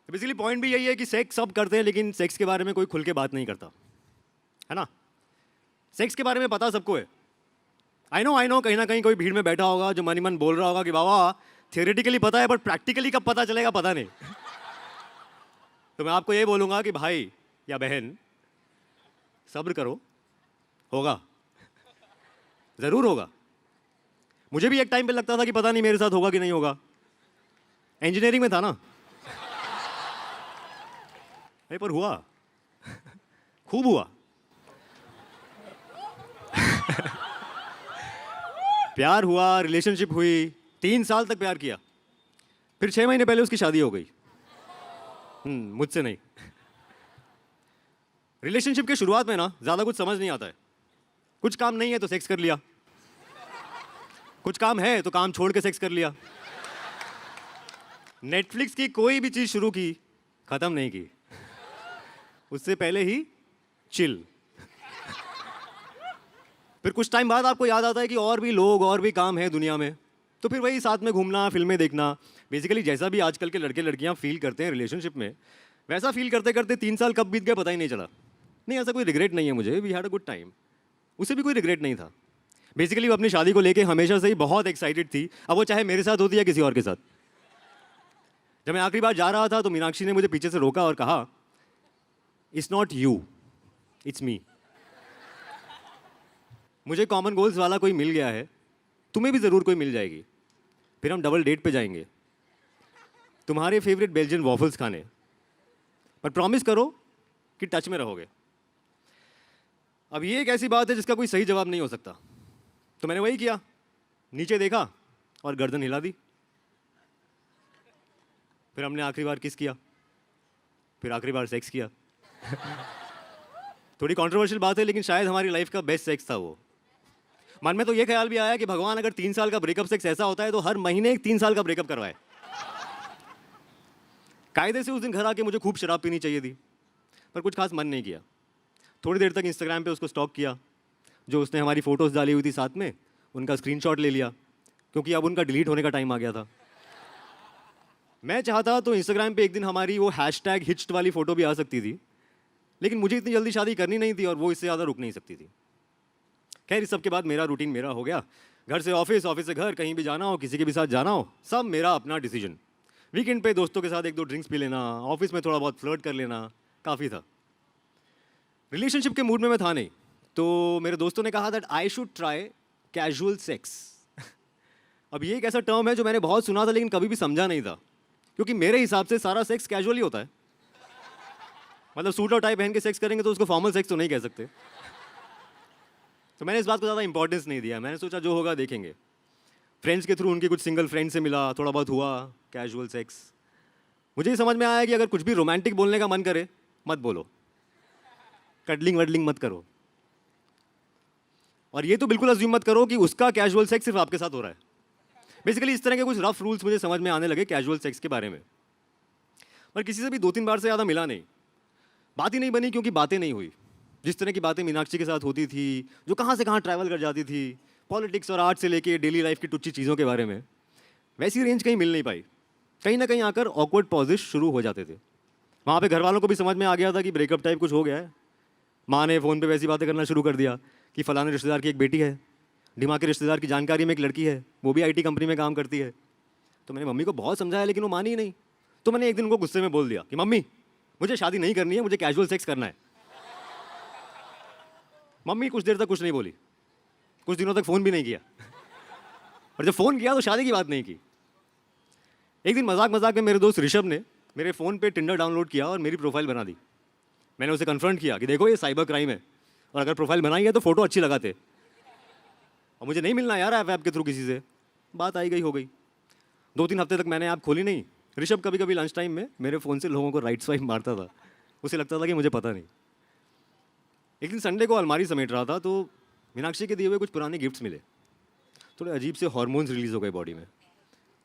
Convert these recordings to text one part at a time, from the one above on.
तो basically point भी यही है कि सेक्स सब करते हैं लेकिन सेक्स के बारे में कोई खुल के बात नहीं करता, है ना। सेक्स के बारे में पता सबको है। आई नो कहीं ना कहीं कोई भीड़ में बैठा होगा जो मन ही मन बोल रहा होगा कि बाबा थियोरेटिकली पता है बट प्रैक्टिकली कब पता चलेगा पता नहीं। तो मैं आपको ये बोलूँगा कि भाई या बहन सब्र करो, होगा, ज़रूर होगा। मुझे भी एक टाइम पे लगता था कि पता नहीं मेरे साथ होगा कि नहीं होगा। इंजीनियरिंग में था ना। नहीं पर हुआ। खूब हुआ। प्यार हुआ, रिलेशनशिप हुई, 3 साल तक प्यार किया, फिर 6 महीने पहले उसकी शादी हो गई। मुझसे नहीं। रिलेशनशिप के शुरुआत में ना ज्यादा कुछ समझ नहीं आता है। कुछ काम नहीं है तो सेक्स कर लिया, कुछ काम है तो काम छोड़ के सेक्स कर लिया। नेटफ्लिक्स की कोई भी चीज शुरू की, खत्म नहीं की, उससे पहले ही चिल। फिर कुछ टाइम बाद आपको याद आता है कि और भी लोग और भी काम है दुनिया में, तो फिर वही साथ में घूमना, फिल्में देखना। बेसिकली जैसा भी आजकल के लड़के लड़कियां फील करते हैं रिलेशनशिप में, वैसा फील करते करते 3 साल कब बीत गए पता ही नहीं चला। नहीं, ऐसा कोई रिग्रेट नहीं है मुझे, we had a good time. उसे भी कोई रिग्रेट नहीं था। बेसिकली वो अपनी शादी को लेके हमेशा से ही बहुत एक्साइटेड थी, अब वो चाहे मेरे साथ होती या किसी और के साथ। जब मैं आखिरी बार जा रहा था तो मीनाक्षी ने मुझे पीछे से रोका और कहा, it's not you, it's me. मुझे कॉमन गोल्स वाला कोई मिल गया है, तुम्हें भी ज़रूर कोई मिल जाएगी। फिर हम डबल डेट पे जाएंगे, तुम्हारे फेवरेट बेल्जियन वॉफल्स खाने, पर प्रॉमिस करो कि टच में रहोगे। अब ये एक ऐसी बात है जिसका कोई सही जवाब नहीं हो सकता, तो मैंने वही किया, नीचे देखा और गर्दन हिला दी। फिर हमने आखिरी बार किस किया, फिर आखिरी बार सेक्स किया। थोड़ी कंट्रोवर्शियल बात है लेकिन शायद हमारी लाइफ का बेस्ट सेक्स था वो। मन में तो ये ख्याल भी आया कि भगवान अगर 3 साल का ब्रेकअप सेक्स ऐसा होता है तो हर महीने एक 3 साल का ब्रेकअप करवाए। कायदे से उस दिन घर आके मुझे खूब शराब पीनी चाहिए थी, पर कुछ खास मन नहीं किया। थोड़ी देर तक इंस्टाग्राम पे उसको स्टॉक किया, जो उसने हमारी फोटोज़ डाली हुई थी साथ में उनका स्क्रीनशॉट ले लिया, क्योंकि अब उनका डिलीट होने का टाइम आ गया था। मैं चाहता तो इंस्टाग्राम पे एक दिन हमारी वो हैशटैग हिच्ड वाली फ़ोटो भी आ सकती थी, लेकिन मुझे इतनी जल्दी शादी करनी नहीं थी और वो इससे ज़्यादा रुक नहीं सकती थी। खैर, इस सब के बाद मेरा रूटीन मेरा हो गया, घर से ऑफिस, ऑफिस से घर, कहीं भी जाना हो, किसी के भी साथ जाना हो, सब मेरा अपना डिसीजन। वीकेंड पे दोस्तों के साथ 1-2 ड्रिंक्स पी लेना, ऑफिस में थोड़ा बहुत फ्लर्ट कर लेना, काफ़ी था। रिलेशनशिप के मूड में मैं था नहीं, तो मेरे दोस्तों ने कहा that I should try casual sex. अब ये एक ऐसा टर्म है जो मैंने बहुत सुना था लेकिन कभी भी समझा नहीं था, क्योंकि मेरे हिसाब से सारा सेक्स कैजुअल ही होता है। मतलब सूट और टाई पहन के सेक्स करेंगे तो उसको फॉर्मल सेक्स तो नहीं कह सकते। तो मैंने इस बात को ज़्यादा इंपॉर्टेंस नहीं दिया, मैंने सोचा जो होगा देखेंगे। फ्रेंड्स के थ्रू उनके कुछ सिंगल फ्रेंड से मिला, थोड़ा बहुत हुआ कैजुअल सेक्स। मुझे ये समझ में आया कि अगर कुछ भी रोमांटिक बोलने का मन करे मत बोलो, कडलिंग वडलिंग मत करो, और ये तो बिल्कुल अज्यूम मत करो कि उसका कैजुअल सेक्स सिर्फ आपके साथ हो रहा है। बेसिकली इस तरह के कुछ रफ रूल्स मुझे समझ में आने लगे कैजुअल सेक्स के बारे में, पर किसी से भी 2-3 बार से ज़्यादा मिला नहीं, बात ही नहीं बनी, क्योंकि बातें नहीं हुई। जिस तरह की बातें मीनाक्षी के साथ होती थी, जो कहाँ से कहाँ ट्रैवल कर जाती थी, पॉलिटिक्स और आर्ट से लेके डेली लाइफ की टुच्ची चीज़ों के बारे में, वैसी रेंज कहीं मिल नहीं पाई। कहीं ना कहीं आकर ऑकवर्ड पॉजेस शुरू हो जाते थे। वहाँ पे घर वालों को भी समझ में आ गया था कि ब्रेकअप टाइप कुछ हो गया है। माँ ने फ़ोन पे वैसी बातें करना शुरू कर दिया कि फलाने रिश्तेदार की एक बेटी है, डिमा के रिश्तेदार की जानकारी में एक लड़की है, वो भी IT कंपनी में काम करती है। तो मैंने मम्मी को बहुत समझाया लेकिन वो मानी ही नहीं। तो मैंने एक दिन उनको गुस्से में बोल दिया कि मम्मी, मुझे शादी नहीं करनी है, मुझे कैजुअल सेक्स करना है। मम्मी कुछ देर तक कुछ नहीं बोली, कुछ दिनों तक फ़ोन भी नहीं किया, और जब फ़ोन किया तो शादी की बात नहीं की। एक दिन मजाक मजाक में मेरे दोस्त ऋषभ ने मेरे फ़ोन पे टिंडर डाउनलोड किया और मेरी प्रोफाइल बना दी। मैंने उसे कन्फ्रंट किया कि देखो ये साइबर क्राइम है, और अगर प्रोफाइल बनाई है तो फ़ोटो अच्छी लगाते, और मुझे नहीं मिलना यार ऐप के थ्रू किसी से। बात आई गई हो गई। 2-3 हफ्ते तक मैंने ऐप खोली नहीं। ऋषभ कभी कभी लंच टाइम में मेरे फ़ोन से लोगों को राइट स्वाइप मारता था, उसे लगता था कि मुझे पता नहीं। एक दिन संडे को अलमारी समेट रहा था तो मीनाक्षी के दिए हुए कुछ पुराने गिफ्ट्स मिले। थोड़े अजीब से हार्मोन्स रिलीज़ हो गए बॉडी में,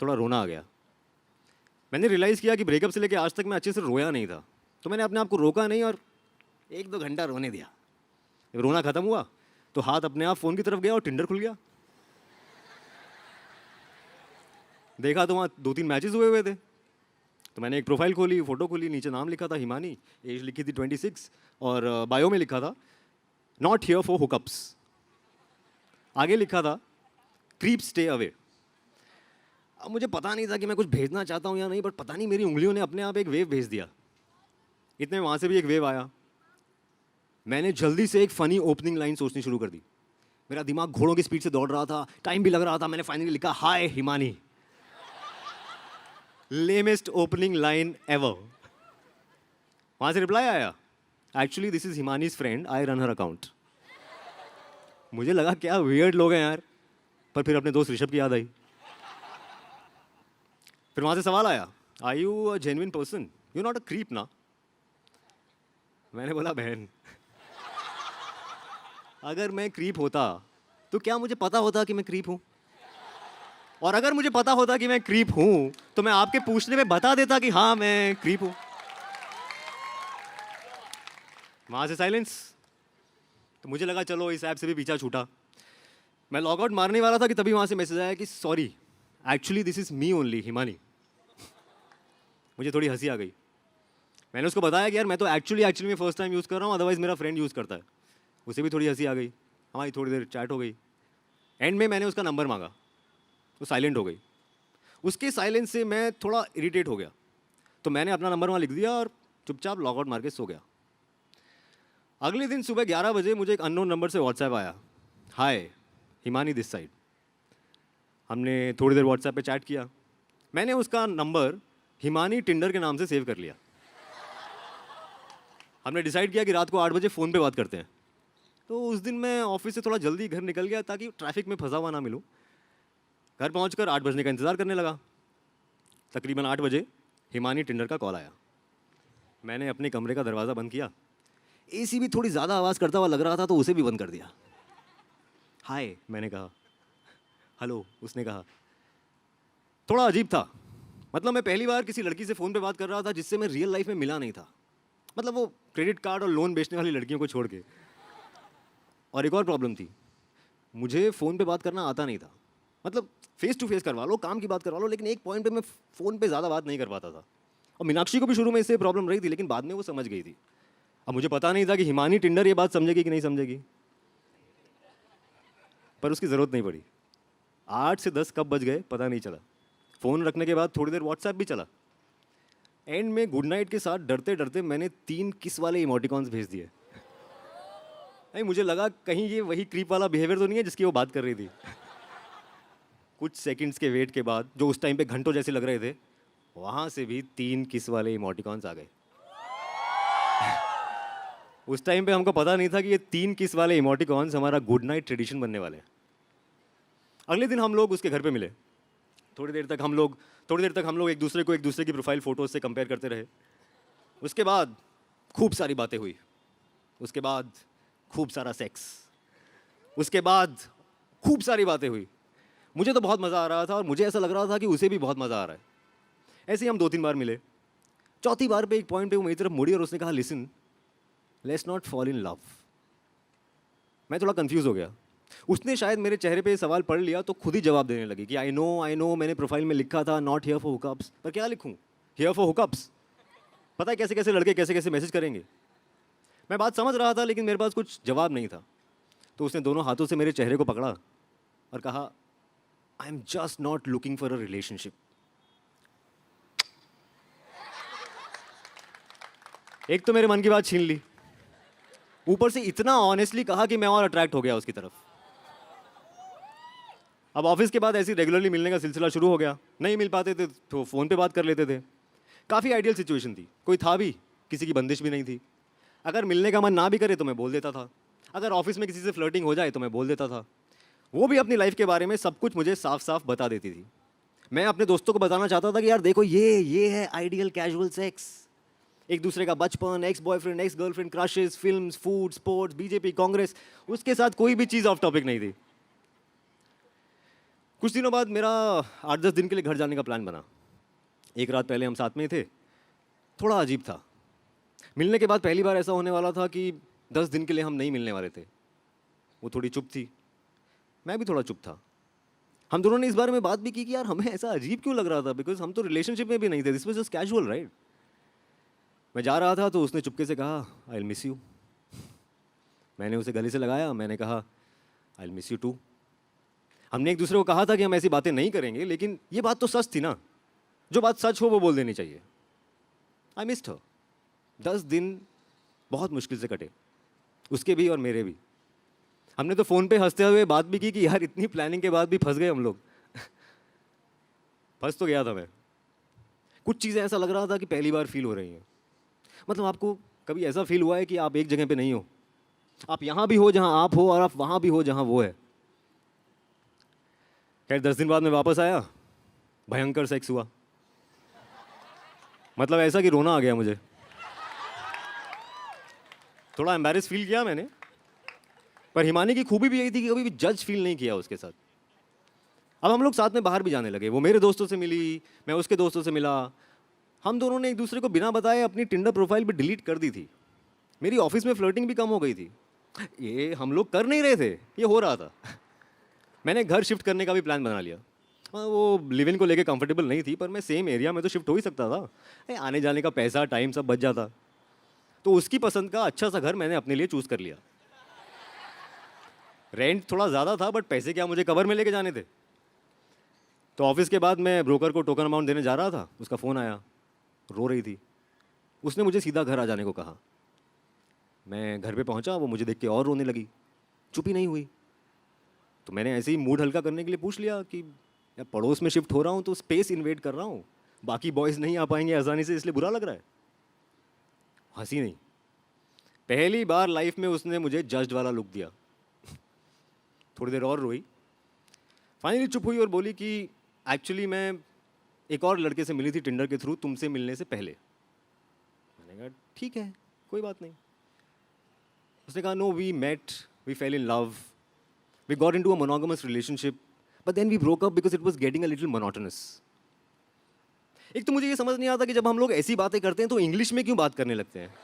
थोड़ा रोना आ गया। मैंने रियलाइज़ किया कि ब्रेकअप से लेकर आज तक मैं अच्छे से रोया नहीं था, तो मैंने अपने आप को रोका नहीं और 1-2 घंटा रोने दिया। जब रोना ख़त्म हुआ तो हाथ अपने आप फ़ोन की तरफ गया और टिंडर खुल गया। देखा तो वहाँ 2-3 मैचेस हुए हुए थे। तो मैंने एक प्रोफाइल खोली, फ़ोटो खोली, नीचे नाम लिखा था हिमानी, एज लिखी थी 26 और बायो में लिखा था नॉट हियर फॉर हुकअप्स। आगे लिखा था क्रीप स्टे अवे। अब मुझे पता नहीं था कि मैं कुछ भेजना चाहता हूँ या नहीं, बट पता नहीं मेरी उंगलियों ने अपने आप एक वेव भेज दिया। इतने में वहाँ से भी एक वेव आया। मैंने जल्दी से एक फ़नी ओपनिंग लाइन सोचनी शुरू कर दी। मेरा दिमाग घोड़ों की स्पीड से दौड़ रहा था, टाइम भी लग रहा था। मैंने फाइनली लिखा hi Himani. Lamest opening line ever. वहाँ से रिप्लाई आया actually this is Himani's friend, I run her account. मुझे लगा क्या वियर्ड लोग हैं यार, पर फिर अपने दोस्त ऋषभ की याद आई। फिर वहाँ से सवाल आया are you a genuine person, you not a creep ना। मैंने बोला बहन अगर मैं क्रीप होता तो क्या मुझे पता होता कि मैं क्रीप हूँ? और अगर मुझे पता होता कि मैं क्रीप हूँ तो मैं आपके पूछने में बता देता कि हाँ मैं क्रीप हूँ। वहाँ से साइलेंस। तो मुझे लगा चलो इस ऐप से भी पीछा छूटा। मैं लॉग आउट मारने वाला था कि तभी वहाँ से मैसेज आया कि sorry actually this is me only Himani. मुझे थोड़ी हंसी आ गई। मैंने उसको बताया कि यार मैं तो एक्चुअली में फर्स्ट टाइम यूज़ कर रहा हूँ, अदरवाइज़ मेरा फ्रेंड यूज़ करता है। उसे भी थोड़ी हंसी आ गई, हमारी थोड़ी देर चैट हो गई। एंड में मैंने उसका नंबर मांगा, वो साइलेंट हो गई। उसके साइलेंस से मैं थोड़ा इरिटेट हो गया, तो मैंने अपना नंबर वहाँ लिख दिया और चुपचाप लॉग आउट मार के सो गया। अगले दिन सुबह 11 बजे मुझे एक अननोन नंबर से व्हाट्सएप आया, हाय हिमानी दिस साइड। हमने थोड़ी देर व्हाट्सएप पे चैट किया। मैंने उसका नंबर हिमानी टिंडर के नाम से सेव कर लिया। हमने डिसाइड किया कि रात को 8 बजे फ़ोन पे बात करते हैं। तो उस दिन मैं ऑफिस से थोड़ा जल्दी घर निकल गया ताकि ट्रैफिक में फंसा हुआ ना मिलूँ। घर पहुंचकर 8 बजने का इंतज़ार करने लगा। तकरीबन 8 बजे हिमानी टिंडर का कॉल आया। मैंने अपने कमरे का दरवाज़ा बंद किया। एसी भी थोड़ी ज़्यादा आवाज़ करता हुआ लग रहा था तो उसे भी बंद कर दिया। हाय मैंने कहा, हेलो उसने कहा। थोड़ा अजीब था, मतलब मैं पहली बार किसी लड़की से फ़ोन पे बात कर रहा था जिससे मैं रियल लाइफ में मिला नहीं था, मतलब वो क्रेडिट कार्ड और लोन बेचने वाली लड़कियों को छोड़ के। और एक और प्रॉब्लम थी, मुझे फ़ोन पे बात करना आता नहीं था। मतलब फेस टू फेस करवा लो, काम की बात करवा लो, लेकिन एक पॉइंट पे मैं फ़ोन पे ज़्यादा बात नहीं कर पाता था। और मीनाक्षी को भी शुरू में इससे प्रॉब्लम रही थी, लेकिन बाद में वो समझ गई थी। अब मुझे पता नहीं था कि हिमानी टिंडर ये बात समझेगी कि नहीं समझेगी, पर उसकी ज़रूरत नहीं पड़ी। 8 से 10 कब बज गए पता नहीं चला। फ़ोन रखने के बाद थोड़ी देर व्हाट्सएप भी चला। एंड में गुड नाइट के साथ डरते डरते मैंने 3 किस वाले इमोटिकॉन्स भेज दिए। नहीं, मुझे लगा कहीं ये वही क्रीप वाला बिहेवियर तो नहीं है जिसकी वो बात कर रही थी। कुछ सेकंड्स के वेट के बाद, जो उस टाइम पे घंटों जैसे लग रहे थे, वहाँ से भी 3 किस वाले इमोटिकॉन्स आ गए। उस टाइम पे हमको पता नहीं था कि ये 3 किस वाले इमोटिकॉन्स हमारा गुड नाइट ट्रेडिशन बनने वाले हैं। अगले दिन हम लोग उसके घर पे मिले। थोड़ी देर तक हम लोग एक दूसरे की प्रोफाइल फ़ोटोज से कंपेयर करते रहे। उसके बाद खूब सारी बातें हुई। उसके बाद खूब सारा सेक्स। उसके बाद खूब सारी बातें हुई। मुझे तो बहुत मज़ा आ रहा था और मुझे ऐसा लग रहा था कि उसे भी बहुत मज़ा आ रहा है। ऐसे ही हम 2-3 बार मिले। चौथी बार पे एक पॉइंट पे वो मेरी तरफ मुड़ी और उसने कहा listen, let's not fall in love. मैं थोड़ा कंफ्यूज हो गया। उसने शायद मेरे चेहरे पे ये सवाल पढ़ लिया तो खुद ही जवाब देने लगी कि आई नो मैंने प्रोफाइल में लिखा था नॉट हियर फॉर हुकअप्स, पर क्या लिखूं, हियर फॉर हुकअप्स। पता है कैसे कैसे लड़के कैसे कैसे मैसेज करेंगे। मैं बात समझ रहा था लेकिन मेरे पास कुछ जवाब नहीं था। तो उसने दोनों हाथों से मेरे चेहरे को पकड़ा और कहा I am just not looking for a relationship. एक तो मेरे मन की बात छीन ली, ऊपर से इतना ऑनेस्टली कहा कि मैं और अट्रैक्ट हो गया उसकी तरफ। अब ऑफिस के बाद ऐसी रेगुलरली मिलने का सिलसिला शुरू हो गया। नहीं मिल पाते थे तो फ़ोन पे बात कर लेते थे। काफ़ी आइडियल सिचुएशन थी, कोई था भी, किसी की बंदिश भी नहीं थी। अगर मिलने का मन ना भी करे तो मैं बोल देता था। अगर ऑफिस में किसी से फ्लर्टिंग हो जाए तो मैं बोल देता था। वो भी अपनी लाइफ के बारे में सब कुछ मुझे साफ साफ बता देती थी। मैं अपने दोस्तों को बताना चाहता था कि यार देखो ये है आइडियल कैजुअल सेक्स। एक दूसरे का बचपन, ex boyfriend, ex girlfriend, crushes, films, food, sports, BJP, Congress, उसके साथ कोई भी चीज़ ऑफ टॉपिक नहीं थी। कुछ दिनों बाद मेरा 8-10 दिन के लिए घर जाने का प्लान बना। एक रात पहले हम साथ में थे। थोड़ा अजीब था। मिलने के बाद पहली बार ऐसा होने वाला था कि 10 दिन के लिए हम नहीं मिलने वाले थे। वो थोड़ी चुप थी, मैं भी थोड़ा चुप था। हम दोनों ने इस बारे में बात भी की कि यार हमें ऐसा अजीब क्यों लग रहा था, बिकॉज हम तो रिलेशनशिप में भी नहीं थे, this was just casual right. मैं जा रहा था तो उसने चुपके से कहा आई विल मिस यू। मैंने उसे गले से लगाया, मैंने कहा I will miss you too. हमने एक दूसरे को कहा था कि हम ऐसी बातें नहीं करेंगे, लेकिन ये बात तो सच थी ना, जो बात सच हो वो बोल देनी चाहिए। आई मिस्ड हर। 10 दिन बहुत मुश्किल से कटे, उसके भी और मेरे भी। हमने तो फ़ोन पे हंसते हुए बात भी की कि यार इतनी प्लानिंग के बाद भी फंस गए हम लोग। फंस तो गया था मैं। कुछ चीज़ें ऐसा लग रहा था कि पहली बार फील हो रही हैं। मतलब आपको कभी ऐसा फील हुआ है कि आप एक जगह पे नहीं हो, आप यहाँ भी हो जहाँ आप हो और आप वहाँ भी हो जहाँ वो है। खैर 10 दिन बाद मैं वापस आया, भयंकर सेक्स हुआ। मतलब ऐसा कि रोना आ गया मुझे। थोड़ा एम्बैरेस फील किया मैंने, पर हिमानी की खूबी भी यही थी कि कभी भी जज फील नहीं किया उसके साथ। अब हम लोग साथ में बाहर भी जाने लगे, वो मेरे दोस्तों से मिली, मैं उसके दोस्तों से मिला। हम दोनों ने एक दूसरे को बिना बताए अपनी टिंडर प्रोफाइल भी डिलीट कर दी थी। मेरी ऑफिस में फ्लर्टिंग भी कम हो गई थी। ये हम लोग कर नहीं रहे थे, ये हो रहा था। मैंने घर शिफ्ट करने का भी प्लान बना लिया। हाँ, वो लिव इन को लेके कंफर्टेबल नहीं थी, पर मैं सेम एरिया में तो शिफ्ट हो ही सकता था। आने जाने का पैसा टाइम सब बच जाता। तो उसकी पसंद का अच्छा सा घर मैंने अपने लिए चूज़ कर लिया। रेंट थोड़ा ज़्यादा था, बट पैसे क्या मुझे कवर में लेके जाने थे। तो ऑफिस के बाद मैं ब्रोकर को टोकन अमाउंट देने जा रहा था, उसका फ़ोन आया, रो रही थी। उसने मुझे सीधा घर आ जाने को कहा। मैं घर पे पहुंचा, वो मुझे देख के और रोने लगी, चुप ही नहीं हुई। तो मैंने ऐसे ही मूड हल्का करने के लिए पूछ लिया कि यार पड़ोस में शिफ्ट हो रहा हूँ तो स्पेस इन्वेट कर रहा हूँ, बाकी बॉयज़ नहीं आ पाएंगे आसानी से, इसलिए बुरा लग रहा है। हंसी नहीं। पहली बार लाइफ में उसने मुझे जज्ड वाला लुक दिया। थोड़ी देर और रोई, फाइनली चुप हुई और बोली कि एक्चुअली मैं एक और लड़के से मिली थी टिंडर के थ्रू तुमसे मिलने से पहले। मैंने कहा ठीक है, कोई बात नहीं। उसने कहा no, we met, we fell in love, we got into a monogamous relationship, but then we broke up because it was getting a little monotonous. एक तो मुझे ये समझ नहीं आता कि जब हम लोग ऐसी बातें करते हैं तो इंग्लिश में क्यों बात करने लगते हैं।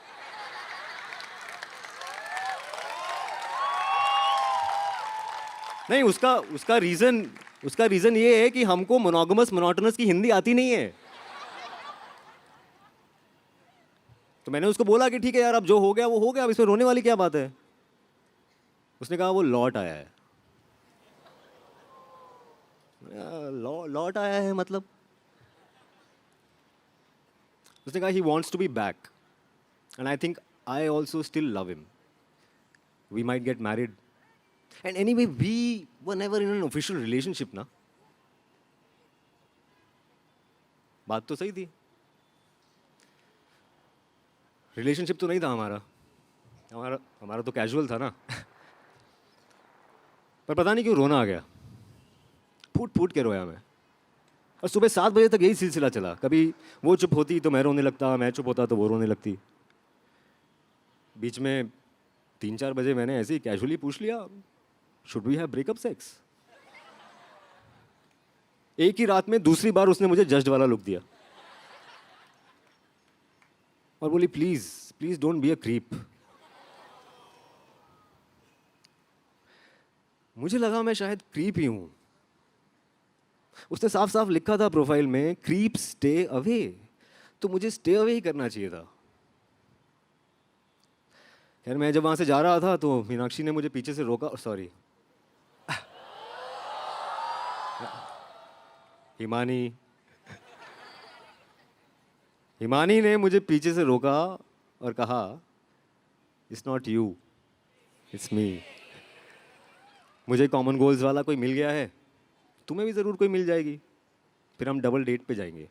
नहीं, उसका रीजन ये है कि हमको मोनोगमस मोनोटोनस की हिंदी आती नहीं है। तो मैंने उसको बोला कि ठीक है यार, अब जो हो गया वो हो गया, अब इसमें रोने वाली क्या बात है। उसने कहा वो लौट आया है। लौट आया है मतलब? उसने कहा he wants to be back and I think I also still love him, we might get married and anyway we were never in an official relationship ना। बात तो सही थी, रिलेशनशिप तो नहीं था हमारा हमारा हमारा तो कैजुअल था ना। पर पता नहीं क्यों रोना आ गया, फूट फूट के रोया मैं। और सुबह 7 बजे तक यही सिलसिला चला, कभी वो चुप होती तो मैं रोने लगता, मैं चुप होता तो वो रोने लगती। बीच में 3-4 बजे मैंने ऐसे ही कैजुअली पूछ लिया should we have breakup sex. एक ही रात में दूसरी बार उसने मुझे जज्ड वाला लुक दिया और बोली please please don't be a creep. मुझे लगा मैं शायद क्रीप ही हूं। उसने साफ साफ लिखा था प्रोफाइल में क्रीप स्टे अवे, तो मुझे स्टे अवे ही करना चाहिए था। खैर मैं जब वहां से जा रहा था तो मीनाक्षी ने मुझे पीछे से रोका, सॉरी हिमानी ने मुझे पीछे से रोका और कहा it's not you, it's me. मुझे कॉमन गोल्स वाला कोई मिल गया है, तुम्हें भी ज़रूर कोई मिल जाएगी, फिर हम डबल डेट पे जाएंगे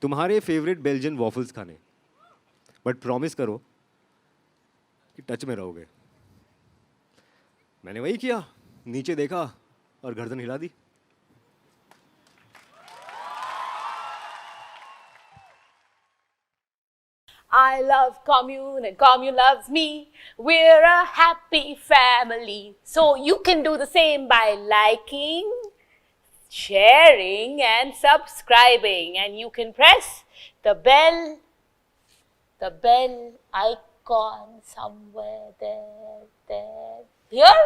तुम्हारे फेवरेट बेल्जियन वॉफल्स खाने, बट प्रॉमिस करो कि टच में रहोगे। मैंने वही किया, नीचे देखा और गर्दन हिला दी। I love commune and commune loves me. We're a happy family. So you can do the same by liking, sharing and subscribing, and you can press the bell icon somewhere there. Here?